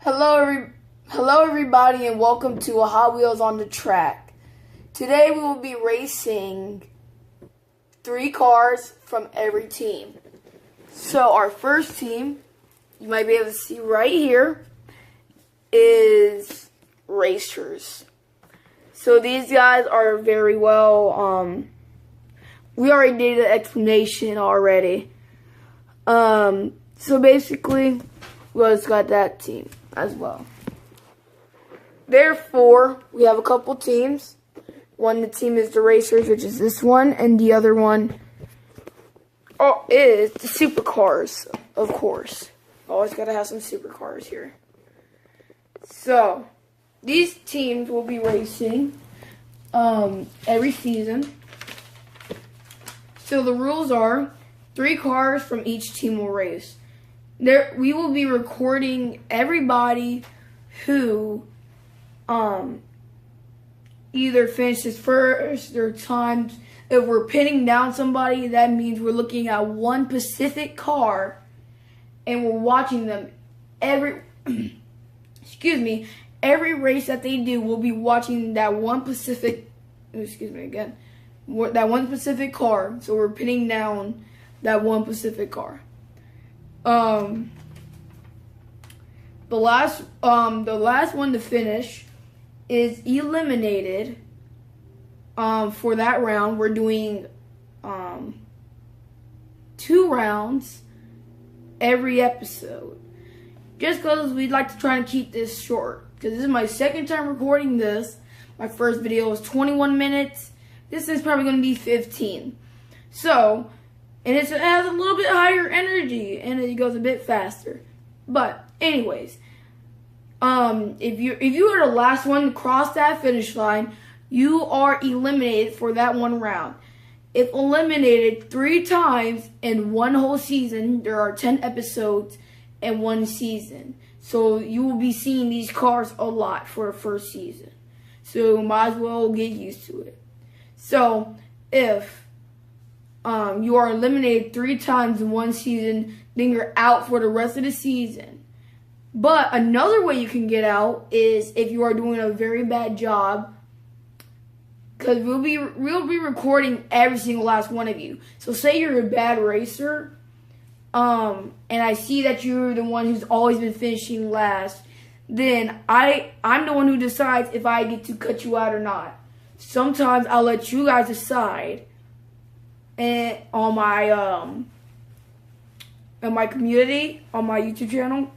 Hello everybody, and welcome to a Hot Wheels on the Track. Today we will be racing 3 cars from every team. So our first team, you might be able to see right here, is racers. So these guys are very well, we already did an explanation already. So basically, we just got that team as well. Therefore, we have a couple teams. The team is the racers, which is this one, and the other one is the supercars, of course. Always gotta have some supercars here. So, these teams will be racing every season. So the rules are 3 cars from each team will race. We will be recording everybody who either finishes first or times. If we're pinning down somebody, that means we're looking at one specific car and we're watching them every every race that they do. We'll be watching that one specific that one specific car. So we're pinning down that one specific car. The last one to finish is eliminated. For that round, we're doing 2 rounds every episode. Just because we'd like to try and keep this short. Because this is my second time recording this. My first video was 21 minutes. This is probably going to be 15. So, and it has a little bit higher energy and it goes a bit faster. But anyways, if you are the last one to cross that finish line, you are eliminated for that one round. If eliminated 3 times in one whole season, there are 10 episodes in one season. So you will be seeing these cars a lot for the first season. So might as well get used to it. So if you are eliminated 3 times in one season, then you're out for the rest of the season. But another way you can get out is if you are doing a very bad job, because we'll be recording every single last one of you. So say you're a bad racer, and I see that you're the one who's always been finishing last, then I'm the one who decides if I get to cut you out or not. Sometimes I'll let you guys decide, and on my community, on my YouTube channel,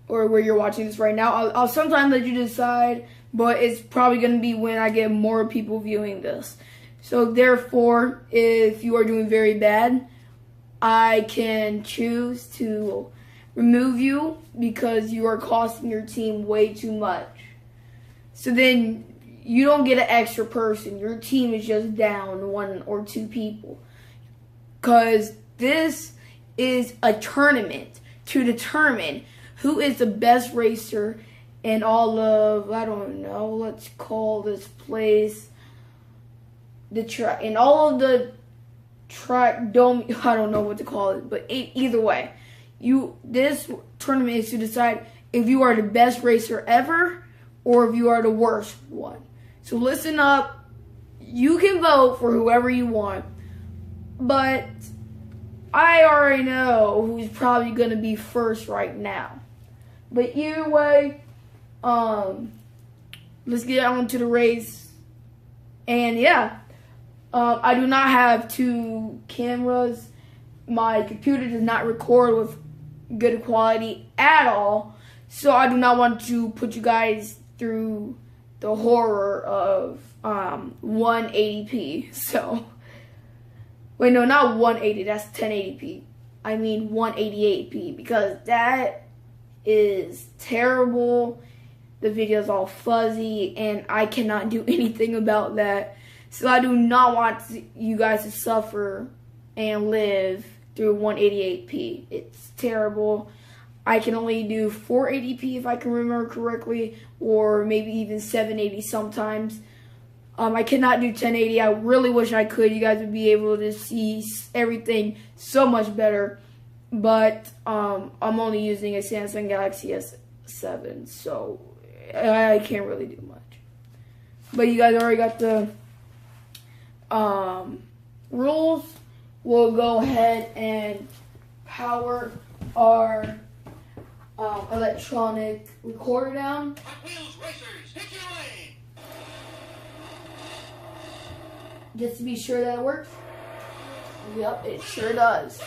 or where you're watching this right now, I'll sometimes let you decide, but it's probably going to be when I get more people viewing this. So therefore, if you are doing very bad, I can choose to remove you because you are costing your team way too much. So then you don't get an extra person. Your team is just down 1 or 2 people. Because this is a tournament to determine who is the best racer in all of, I don't know, let's call this place the track. In all of the track, I don't know what to call it, but either way, this tournament is to decide if you are the best racer ever or if you are the worst one. So listen up. You can vote for whoever you want, but I already know who's probably going to be first right now. But either way, let's get on to the race. And yeah, I do not have 2 cameras. My computer does not record with good quality at all. So I do not want to put you guys through the horror of 180p. So, wait, no, not 180. That's 1080p. I mean 188p, because that is terrible. The video's all fuzzy and I cannot do anything about that. So I do not want you guys to suffer and live through 188p. It's terrible. I can only do 480p if I can remember correctly, or maybe even 780 sometimes. I cannot do 1080. I really wish I could. You guys would be able to see everything so much better. But I'm only using a Samsung Galaxy 7, so I can't really do much. But you guys already got the rules. We'll go ahead and power our electronic recorder down. Hot Wheels Racers, hit your lane. Just to be sure that it works. Yep, it sure does.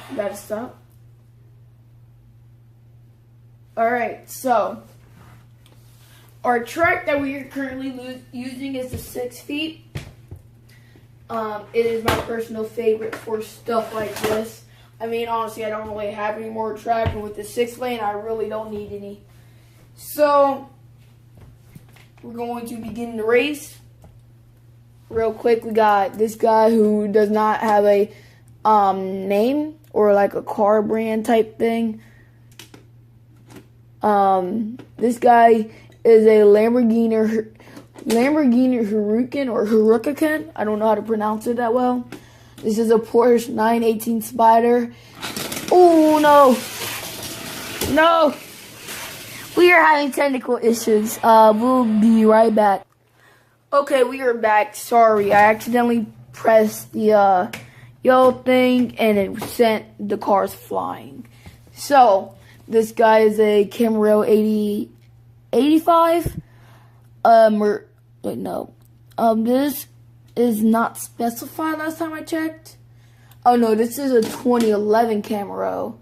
Forgot to stop. Alright, so our track that we are currently using is the 6 feet. It is my personal favorite for stuff like this. I mean, honestly, I don't really have any more track, and with the 6 lane, I really don't need any. So, we're going to begin the race. Real quick, we got this guy who does not have a name or like a car brand type thing. This guy is a Lamborghini Huracan or Huracan. I don't know how to pronounce it that well. This is a Porsche 918 Spider. Oh no! No! We are having technical issues. We'll be right back. Okay, we are back. Sorry, I accidentally pressed the yellow thing and it sent the cars flying. So, this guy is a Camaro 85. Wait, no. This is not specified last time I checked. Oh no, this is a 2011 Camaro.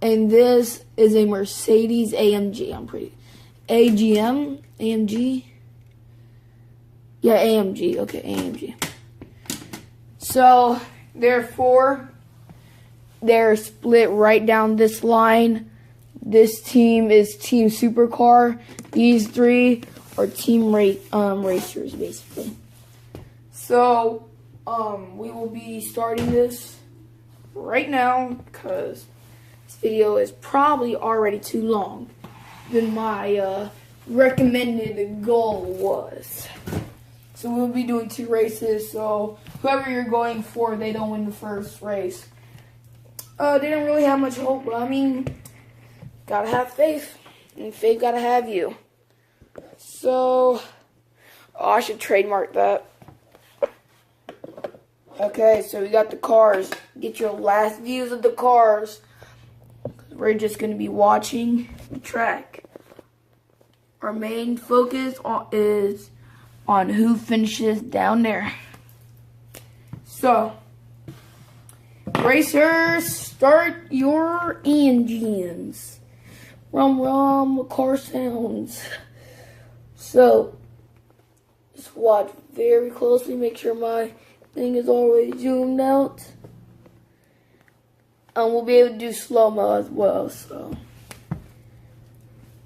And this is a Mercedes AMG. AMG? Yeah, AMG. Okay, AMG. So, therefore, they're split right down this line. This team is Team Supercar. These 3 are Team Racers, basically. So, we will be starting this right now because this video is probably already too long than my recommended goal was. So we'll be doing 2 races, so whoever you're going for, they don't win the first race. They don't really have much hope, but I mean, gotta have faith, and faith gotta have you. So, I should trademark that. Okay, so we got the cars. Get your last views of the cars. We're just gonna be watching the track. Our main focus is on who finishes down there. So, racers, start your engines. Rum rum, car sounds. So, just watch very closely. Make sure my thing is always zoomed out. And we'll be able to do slow-mo as well. So,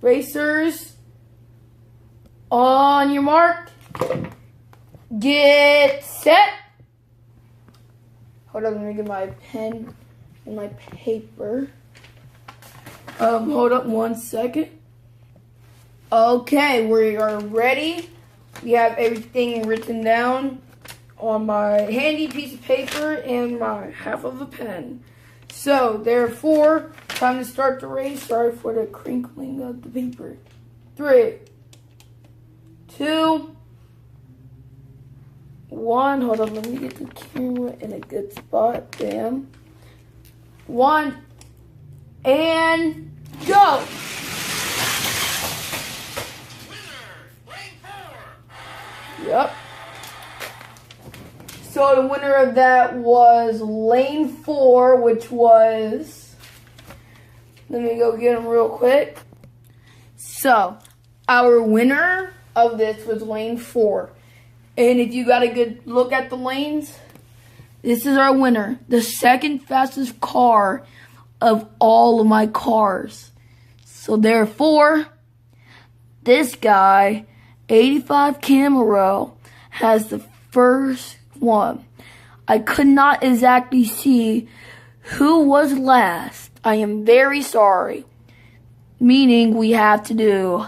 racers, on your mark. Get set. Hold on, let me get my pen and my paper. Hold up 1 second. Okay, we are ready. We have everything written down on my handy piece of paper and my half of a pen. So, therefore, time to start the race. Sorry for the crinkling of the paper. 3, 2, 1. Hold on, let me get the camera in a good spot. Bam. 1. And go. Yep. So the winner of that was lane 4, which was, let me go get him real quick. So, our winner of this was lane 4. And if you got a good look at the lanes, this is our winner. The second fastest car of all of my cars. So therefore, this guy, 85 Camaro, has the first one. I could not exactly see who was last. I am very sorry. Meaning we have to do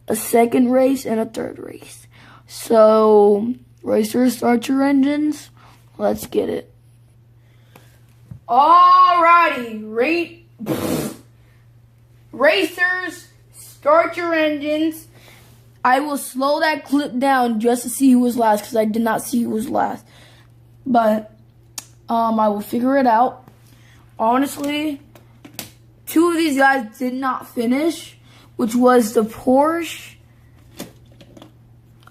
a second race and a third race. So, racers, start your engines. Let's get it. Alrighty, Racers, start your engines. I will slow that clip down just to see who was last because I did not see who was last. But I will figure it out. Honestly, two of these guys did not finish, which was the Porsche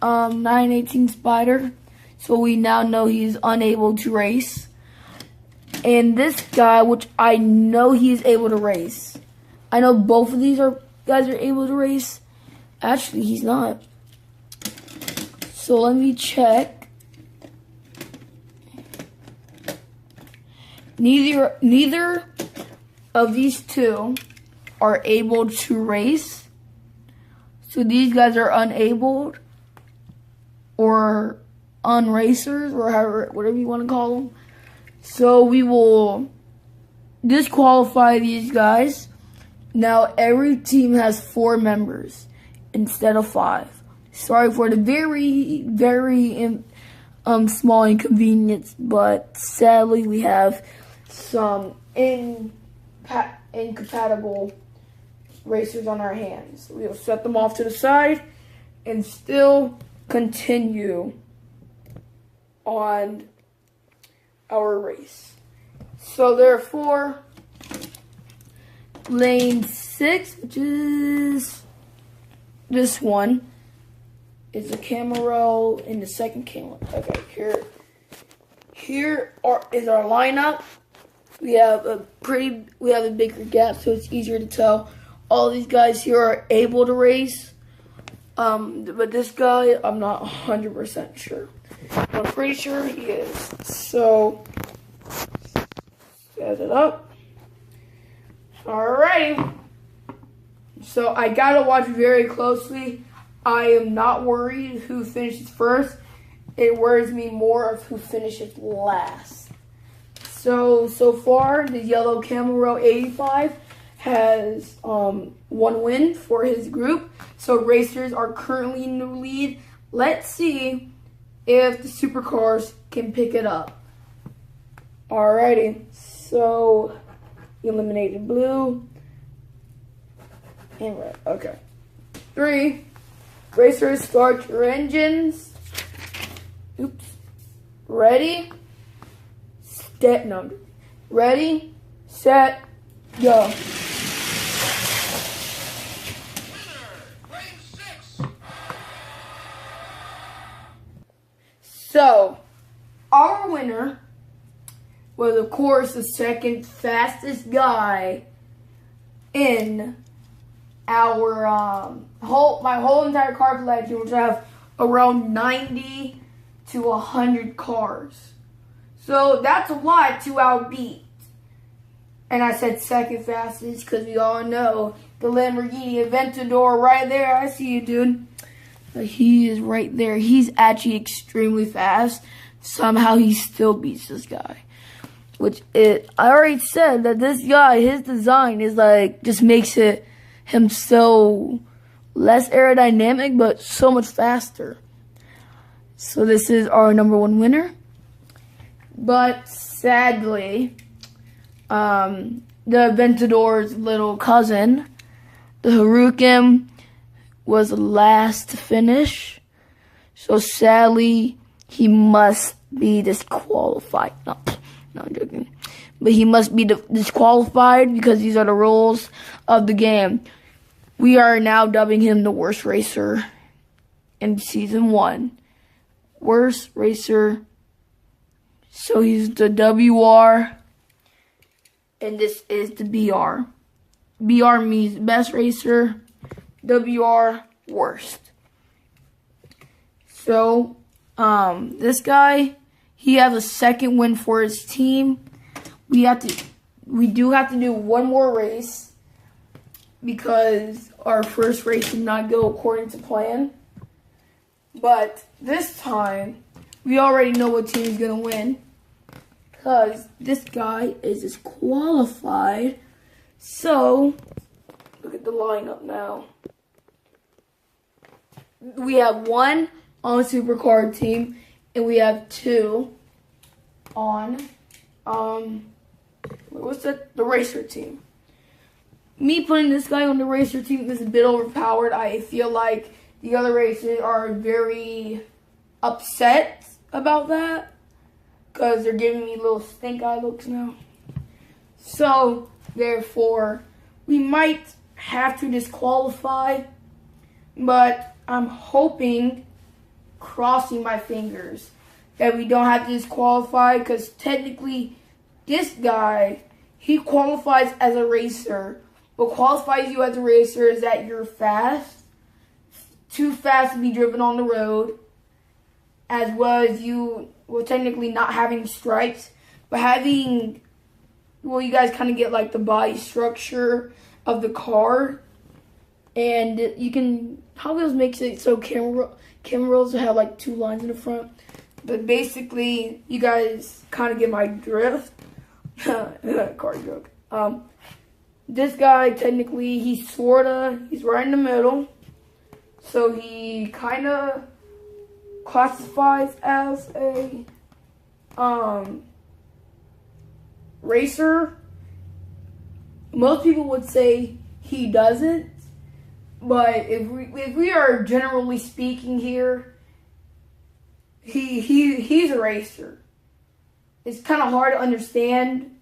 918 Spider. So we now know he's unable to race. And this guy, which I know he's able to race. I know both of these guys are able to race. Actually, he's not. So let me check. Neither of these two are able to race. So these guys are unabled or unracers or however, whatever you want to call them. So we will disqualify these guys. Now every team has 4 members instead of 5. Sorry for the very, very small inconvenience, but sadly we have some incompatible racers on our hands. We'll set them off to the side and still continue on our race. So therefore, lane 6, which is this one, is a Camaro in the second camera. Okay, here is our lineup. We have a bigger gap, so it's easier to tell. All these guys here are able to race, but this guy, I'm not 100% sure. I'm pretty sure he is. So, set it up. Alrighty. So I gotta watch very closly. I am not worried who finishes first. It worries me more of who finishes last. So far, the yellow Camaro 85 has 1 win for his group. So racers are currently in the lead. Let's see if the supercars can pick it up. Alrighty, so eliminated blue and red. Okay. 3. Racers, start your engines. Oops. Ready? Set. No. Ready? Set. Go. Winner, lane 6. So, our winner was, of course, the second fastest guy in our my whole entire car collection, which I have around 90 to 100 cars. So that's a lot to outbeat. And I said second fastest because we all know the Lamborghini Aventador right there. I see you, dude. He is right there. He's actually extremely fast. Somehow he still beats this guy. I already said that this guy, his design is like, just makes him so less aerodynamic, but so much faster. So this is our number 1 winner. But sadly, the Aventador's little cousin, the Huracan, was last to finish. So sadly, he must be disqualified. No, I'm joking. But he must be disqualified because these are the rules of the game. We are now dubbing him the worst racer in season 1. Worst racer. So he's the WR. And this is the BR. BR means best racer. WR, worst. So, this guy, he has a second win for his team. We do have to do one more race because our first race did not go according to plan. But this time, we already know what team is going to win because this guy is disqualified. So, look at the lineup now. We have 1 on Supercar team, and we have 2 on, the racer team. me putting this guy on the racer team is a bit overpowered. I feel like the other racers are very upset about that because they're giving me little stink eye looks now. So, therefore, we might have to disqualify, but I'm hoping, crossing my fingers, that we don't have to disqualify because technically this guy, he qualifies as a racer. What qualifies you as a racer is that you're fast, too fast to be driven on the road, as well as you, well, technically not having stripes, but having, well, you guys kind of get like the body structure of the car, and you can, Hot Wheels makes it so camera rolls have like 2 lines in the front, but basically you guys kind of get my drift. Car joke. This guy, technically, he's right in the middle. So he kind of classifies as a racer. Most people would say he doesn't. But if we are generally speaking here, he's a racer. It's kind of hard to understand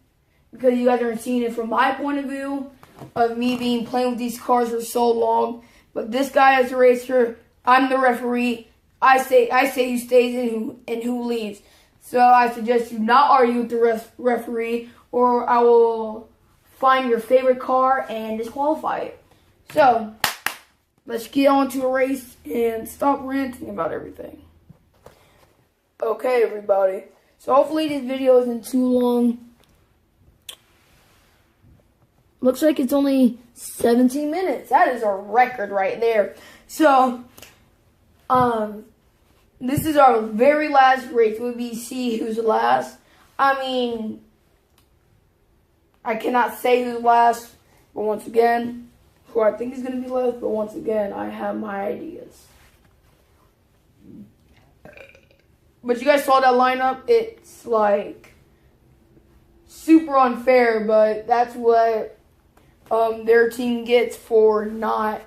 because you guys aren't seeing it from my point of view of me playing with these cars for so long. But this guy is a racer. I'm the referee. I say who stays and who leaves. So I suggest you not argue with the referee, or I will find your favorite car and disqualify it. So let's get on to a race and stop ranting about everything. Okay, everybody. So hopefully this video isn't too long. Looks like it's only 17 minutes. That is a record right there. So, this is our very last race. We'll be see who's last. I mean, I cannot say who's last, but once again, who I think is going to be last, but once again, I have my ideas. But you guys saw that lineup. It's like super unfair, but that's what their team gets for not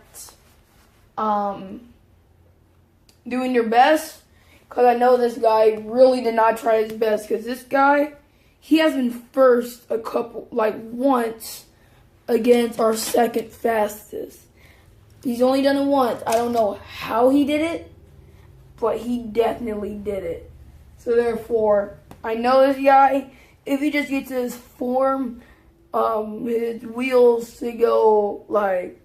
doing their best. Because I know this guy really did not try his best. Because this guy, he has been first once against our second fastest. He's only done it once. I don't know how he did it, but he definitely did it. So therefore, I know this guy, if he just gets his form, his wheels to go like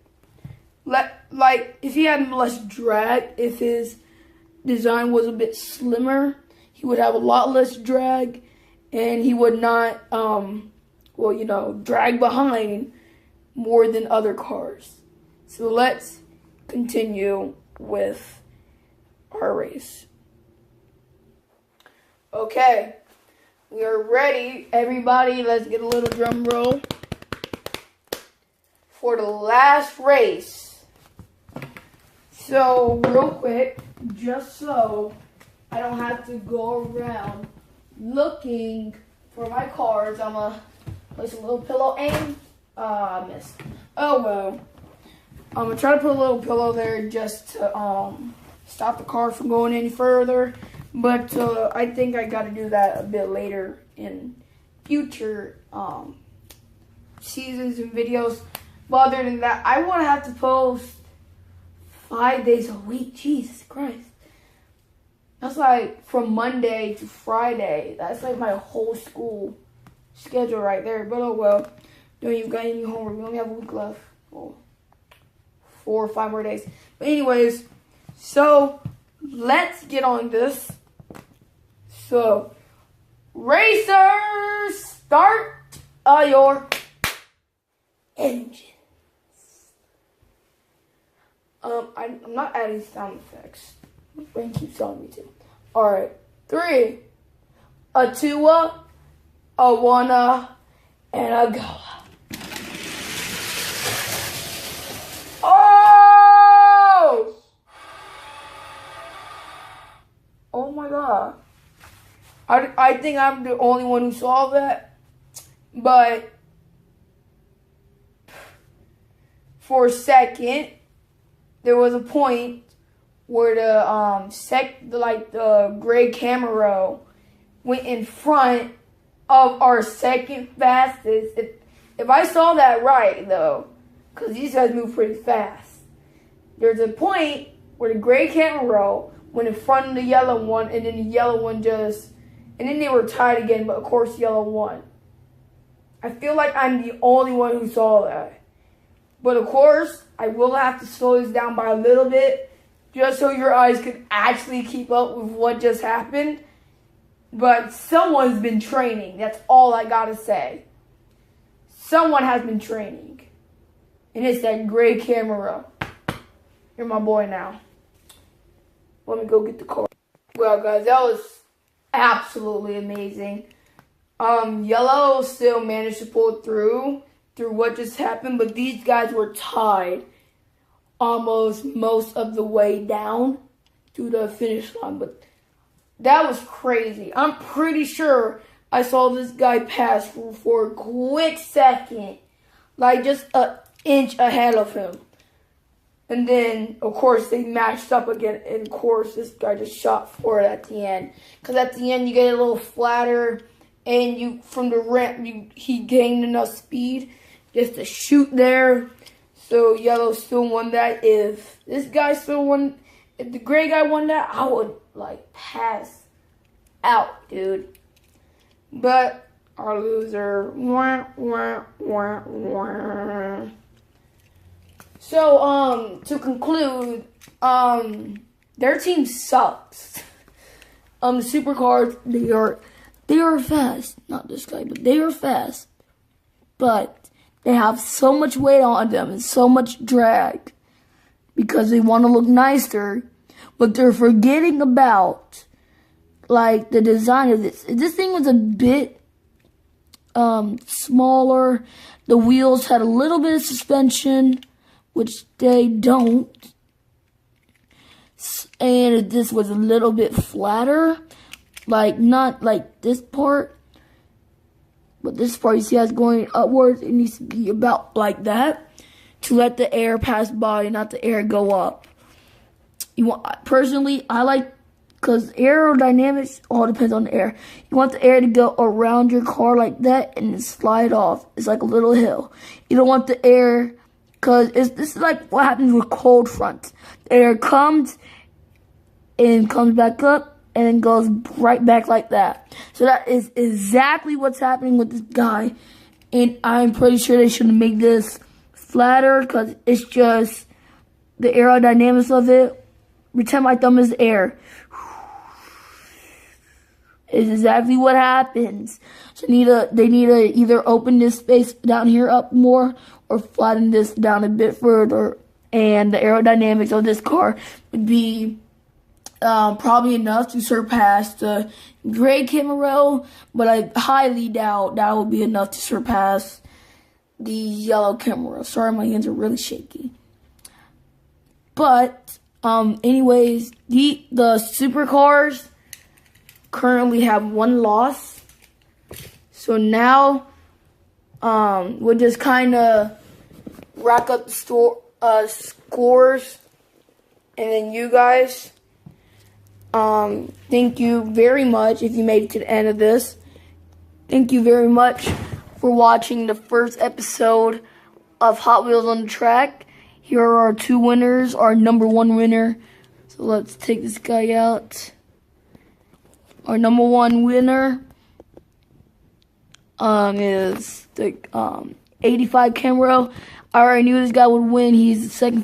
if he had less drag, if his design was a bit slimmer, he would have a lot less drag, and he would not, drag behind more than other cars. So let's continue with our race. Okay, we are ready. Everybody, let's get a little drum roll for the last race. So, real quick, just so I don't have to go around looking for my cards, I'm going to place a little pillow and missed. Oh, well. I'm going to try to put a little pillow there just to stop the car from going any further. But I think I got to do that a bit later in future seasons and videos. But other than that, I want to have to post 5 days a week. Jesus Christ. That's like from Monday to Friday. That's like my whole school schedule right there. But oh well. Don't even got any homework. We only have a week left. Well, 4 or 5 more days. But anyways, so let's get on this. So, racers, start your engines. I'm not adding sound effects. My brain keeps telling me to. Alright, 3, a 2, a 1, and a go. Oh! Oh my god. I think I'm the only one who saw that, but for a second, there was a point where the gray Camaro went in front of our second fastest. If I saw that right, though, because these guys move pretty fast. There's a point where the gray Camaro went in front of the yellow one, and then the yellow one and then they were tied again, but of course yellow won. I feel like I'm the only one who saw that. But of course, I will have to slow this down by a little bit, just so your eyes can actually keep up with what just happened. But someone's been training. That's all I gotta say. Someone has been training. And it's that gray Camaro. You're my boy now. Let me go get the car. Well, guys, that was absolutely amazing. Yellow still managed to pull through what just happened, but these guys were tied almost most of the way down to the finish line. But that was crazy. I'm pretty sure I saw this guy pass for a quick second, like just an inch ahead of him. And then, of course, they matched up again. And, of course, this guy just shot for it at the end. Because at the end, you get a little flatter. And from the ramp, he gained enough speed just to shoot there. So, yellow still won that. If this guy still won, if the gray guy won that, I would, pass out, dude. But our loser, wah, wah, wah, wah. So, to conclude, their team sucks. The supercars, they are fast. Not this guy, but they are fast. But they have so much weight on them and so much drag because they want to look nicer, but they're forgetting about, the design of this. If this thing was a bit, smaller, the wheels had a little bit of suspension, which they don't. And if this was a little bit flatter, not like this part, but this part you see as going upwards, it needs to be about like that to let the air pass by and not the air go up. Personally, I like, because aerodynamics all depends on the air. You want the air to go around your car like that and then slide off. It's like a little hill. You don't want the air, because this is like what happens with cold fronts. The air comes and comes back up and then goes right back like that. So that is exactly what's happening with this guy. And I'm pretty sure they should make this flatter, because it's just the aerodynamics of it. Pretend my thumb is air. Is exactly what happens. So they need to either open this space down here up more or flatten this down a bit further. And the aerodynamics of this car would be probably enough to surpass the gray Camaro, but I highly doubt that will be enough to surpass the yellow Camaro. Sorry, my hands are really shaky. But anyways, the supercars currently have one loss. So now we'll just kind of rack up the scores, and then you guys, thank you very much if you made it to the end of this. Thank you very much for watching the first episode of Hot Wheels on the Track. Here are our two winners, our number one winner. So let's take this guy out. Our number one winner is the 85 Camaro. I already knew this guy would win. He's the second